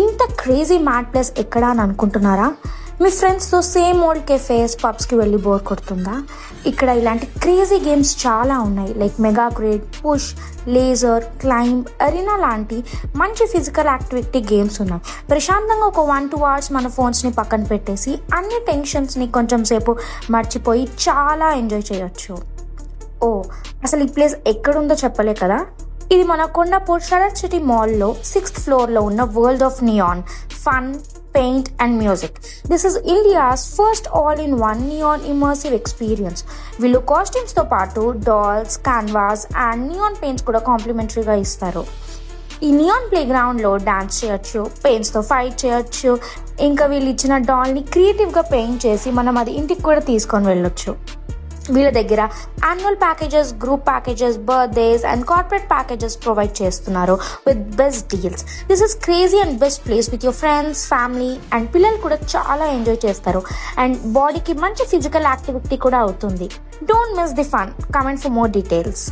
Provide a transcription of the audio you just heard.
ఇంత crazy mad place ఎక్కడా అని అనుకుంటున్నారా? మీ ఫ్రెండ్స్తో సేమ్ ఓల్డ్ కెఫేస్ పబ్స్కి వెళ్ళి బోర్ కొడుతుందా? ఇక్కడ ఇలాంటి క్రేజీ గేమ్స్ చాలా ఉన్నాయి. Like mega grade, push, laser, climb, arena లాంటి మంచి ఫిజికల్ యాక్టివిటీ గేమ్స్ ఉన్నాయి. ప్రశాంతంగా ఒక 1-2 hours మన ఫోన్స్ని పక్కన పెట్టేసి అన్ని టెన్షన్స్ని కొంచెం సేపు మర్చిపోయి చాలా ఎంజాయ్ చేయొచ్చు. అసలు ఈ ప్లేస్ ఎక్కడుందో చెప్పలే కదా. ఇది మన కొండాపూర్ శరత్ సిటీ మాల్లో 6th floorలో ఉన్న world of neon, fun, paint and music. This is India's first all-in-one neon immersive experience. వీళ్ళు కాస్ట్యూమ్స్తో పాటు dolls, canvas and neon paints కూడా కాంప్లిమెంటరీగా ఇస్తారు. ఈ నియాన్ ప్లే గ్రౌండ్లో డాన్స్ చేయొచ్చు, పెయింట్స్తో ఫైట్ చేయొచ్చు. ఇంకా వీళ్ళు ఇచ్చిన డాల్ని క్రియేటివ్గా పెయింట్ చేసి మనం అది ఇంటికి కూడా తీసుకొని వెళ్ళొచ్చు. వీళ్ళ దగ్గర annual packages, group packages, birthdays and corporate packages provide చేస్తున్నారు with best deals. This is crazy and best place with your friends, family and పిల్లలు కూడా చాలా ఎంజాయ్ చేస్తారు. అండ్ బాడీకి మంచి ఫిజికల్ యాక్టివిటీ కూడా అవుతుంది. Don't miss the fun. Comment for more details.